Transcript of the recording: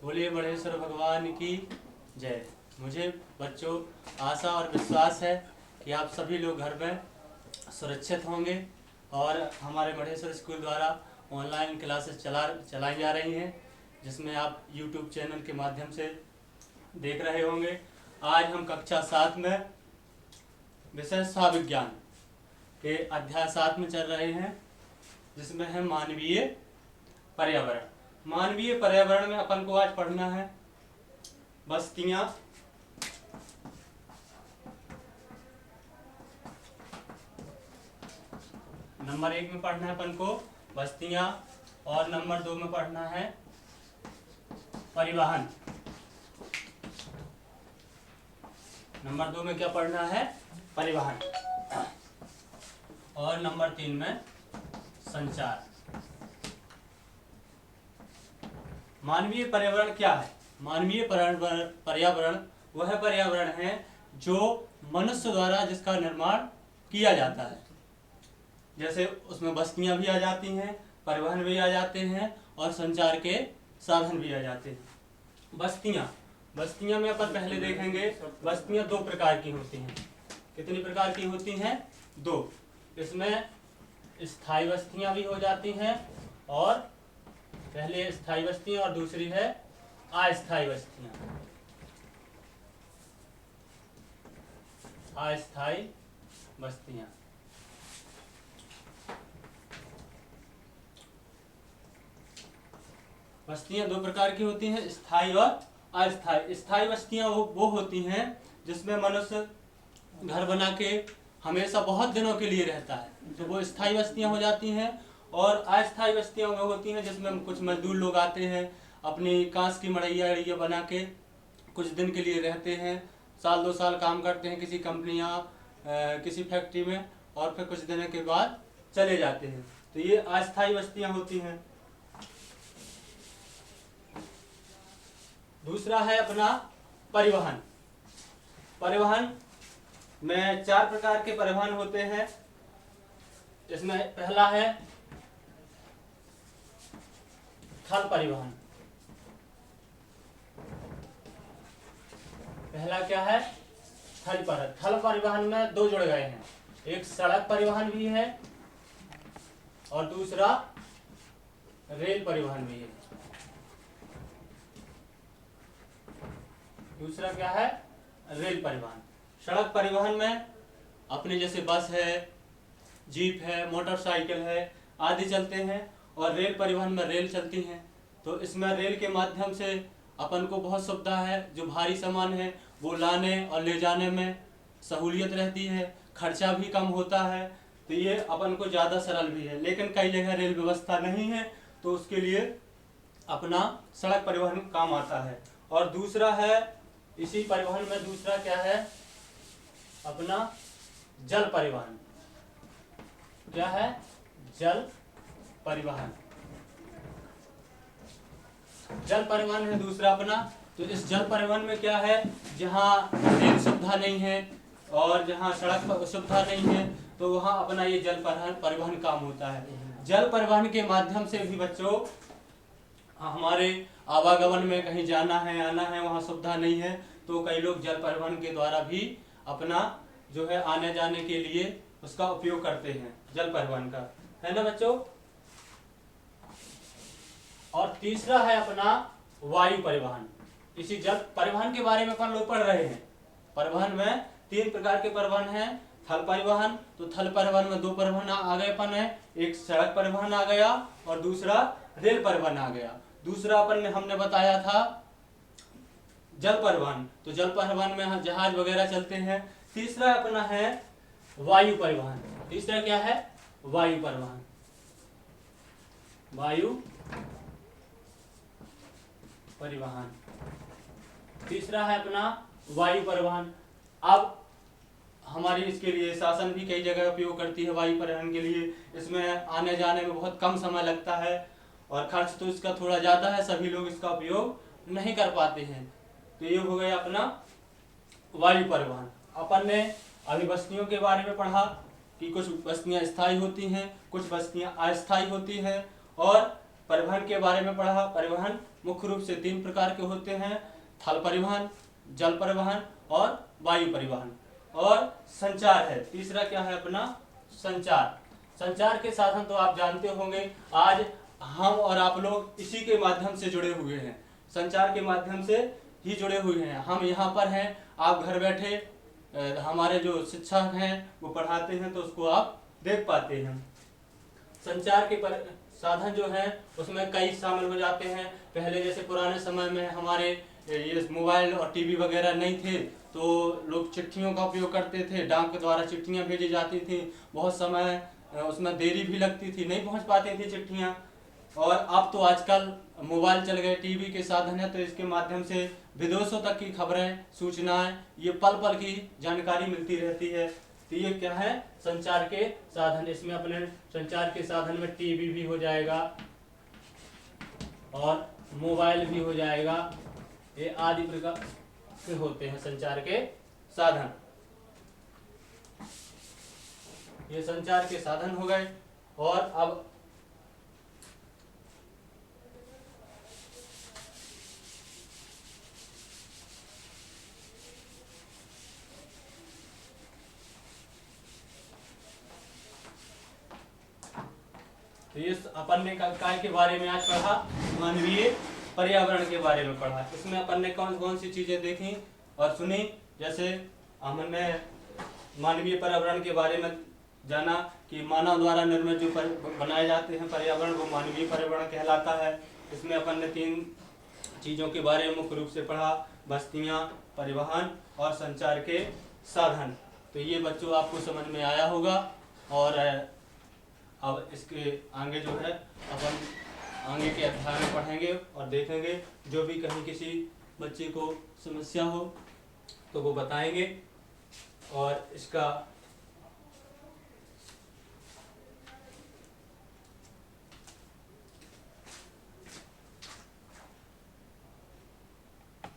बोलिए मणेश्वर भगवान की जय। मुझे बच्चों आशा और विश्वास है कि आप सभी लोग घर में सुरक्षित होंगे और हमारे मणेश्वर स्कूल द्वारा ऑनलाइन क्लासेस चलाई जा रही हैं, जिसमें आप यूट्यूब चैनल के माध्यम से देख रहे होंगे। आज हम कक्षा 7 में विषय साविज्ञान के अध्याय 7 में चल रहे हैं, जिसमें है मानवीय पर्यावरण। मानवीय पर्यावरण में अपन को आज पढ़ना है बस्तियां, नंबर 1 में पढ़ना है अपन को बस्तियां और नंबर 2 में पढ़ना है परिवहन। नंबर 2 में क्या पढ़ना है? परिवहन। और नंबर 3 में संचार। मानवीय पर्यावरण क्या है? मानवीय पर्यावरण वह पर्यावरण है जो मनुष्य द्वारा जिसका निर्माण किया जाता है। जैसे उसमें बस्तियां भी आ जाती हैं, परिवहन भी आ जाते हैं और संचार के साधन भी आ जाते हैं। बस्तियां में अपन पहले देखेंगे, बस्तियां 2 प्रकार की होती हैं। कितनी प्रकार की होती हैं? 2। इसमें स्थायी बस्तियां भी हो जाती हैं, और पहले स्थायी बस्तियां और दूसरी है अस्थायी बस्तियां। अस्थायी बस्तियां बस्तियां 2 प्रकार की होती हैं, स्थायी और अस्थायी। स्थायी बस्तियां वो होती हैं जिसमें मनुष्य घर बना के हमेशा बहुत दिनों के लिए रहता है, तो वो स्थायी बस्तियां हो जाती हैं। और अस्थायी बस्तियां वो होती हैं जिसमें कुछ मजदूर लोग आते हैं, अपनी कांच की मड़ैया बना के कुछ दिन के लिए रहते हैं, साल 2 साल काम करते हैं किसी कंपनी या किसी फैक्ट्री में, और फिर कुछ दिनों के बाद चले जाते हैं। तो ये अस्थायी बस्तियां होती हैं। दूसरा है अपना परिवहन। परिवहन में 4 प्रकार के परिवहन होते हैं। इसमें पहला है थल परिवहन। पहला क्या है? थल परिवहन में 2 जुड़ गए हैं, एक सड़क परिवहन भी है और दूसरा रेल परिवहन भी है। दूसरा क्या है? रेल परिवहन। सड़क परिवहन में अपने जैसे बस है, जीप है, मोटरसाइकिल है आदि चलते हैं, और रेल परिवहन में रेल चलती हैं। तो इसमें रेल के माध्यम से अपन को बहुत सुविधा है, जो भारी सामान है वो लाने और ले जाने में सहूलियत रहती है, खर्चा भी कम होता है, तो ये अपन को ज़्यादा सरल भी है। लेकिन कई जगह रेल व्यवस्था नहीं है, तो उसके लिए अपना सड़क परिवहन काम आता है। और दूसरा है, इसी परिवहन में दूसरा क्या है? अपना जल परिवहन। क्या है? जल परिवहन। जल परिवहन है दूसरा अपना। तो इस जल परिवहन में क्या है? जहाँ रेल सुविधा नहीं है और जहाँ सड़क सुविधा नहीं है, तो वहाँ अपना ये जल परिवहन काम होता है। जल परिवहन के माध्यम से भी बच्चों हमारे आवागमन में कहीं जाना है, आना है, वहाँ सुविधा नहीं है, तो कई लोग जल परिवहन के द्वारा भी अपना जो है आने जाने के लिए उसका उपयोग करते हैं, जल परिवहन का, है ना बच्चों। और तीसरा है अपना वायु परिवहन। इसी जल परिवहन के बारे में अपन लोग पढ़ रहे हैं। परिवहन में 3 प्रकार के परिवहन हैं। थल परिवहन, तो थल परिवहन में 2 परिवहन आ गए अपन है, एक सड़क परिवहन आ गया और दूसरा रेल परिवहन आ गया। दूसरा अपन हमने बताया था जल परिवहन, तो जल परिवहन में जहाज वगैरह चलते हैं। तीसरा अपना है वायु परिवहन। तीसरा क्या है? वायु परिवहन। वायु परिवहन तीसरा है अपना वायु परिवहन। अब हमारी इसके लिए शासन भी कई जगह उपयोग करती है वायु परिवहन के लिए। इसमें आने जाने में बहुत कम समय लगता है और खर्च तो इसका थोड़ा ज़्यादा है, सभी लोग इसका उपयोग नहीं कर पाते हैं। तो ये हो गया अपना वायु परिवहन। अपन ने अभी बस्तियों के बारे में पढ़ा कि कुछ बस्तियां स्थायी होती हैं, कुछ बस्तियां अस्थायी होती हैं, और परिवहन के बारे में पढ़ा। परिवहन मुख्य रूप से 3 प्रकार के होते हैं: थल परिवहन, जल परिवहन और वायु परिवहन। और संचार है तीसरा, क्या है अपना संचार। संचार के साधन तो आप जानते होंगे, आज हम और आप लोग इसी के माध्यम से जुड़े हुए हैं, संचार के माध्यम से ही जुड़े हुए हैं। हम यहाँ पर हैं, आप घर बैठे हमारे जो शिक्षक हैं वो पढ़ाते हैं तो उसको आप देख पाते हैं। संचार के साधन जो हैं उसमें कई शामिल हो जाते हैं। पहले जैसे पुराने समय में हमारे ये मोबाइल और टीवी वगैरह नहीं थे तो लोग चिट्ठियों का उपयोग करते थे, डाक के द्वारा चिट्ठियां भेजी जाती थी, बहुत समय उसमें देरी भी लगती थी, नहीं पहुंच पाती थी चिट्ठियां। और अब तो आजकल मोबाइल चल गए, टीवी के साधन है, तो इसके माध्यम से विदेशों तक की खबरें, सूचनाएं, ये पल पल की जानकारी मिलती रहती है। तो ये क्या है, संचार के साधन। इसमें अपने संचार के साधन में टीवी भी हो जाएगा और मोबाइल भी हो जाएगा, ये आदि प्रकार के होते हैं संचार के साधन। ये संचार के साधन हो गए। और अब तो ये अपन ने काय के बारे में आज पढ़ा, मानवीय पर्यावरण के बारे में पढ़ा। इसमें अपन ने कौन कौन सी चीजें देखी और सुनी। जैसे हमने मानवीय पर्यावरण के बारे में जाना कि मानव द्वारा निर्मित जो बनाए जाते हैं पर्यावरण वो मानवीय पर्यावरण कहलाता है। इसमें अपन ने 3 चीजों के बारे में मुख्य रूप से पढ़ा: बस्तियां, परिवहन और संचार के साधन। तो ये बच्चों आपको समझ में आया होगा। और अब इसके आगे जो है अपन आगे के अध्याय में पढ़ेंगे और देखेंगे, जो भी कहीं किसी बच्चे को समस्या हो तो वो बताएंगे और इसका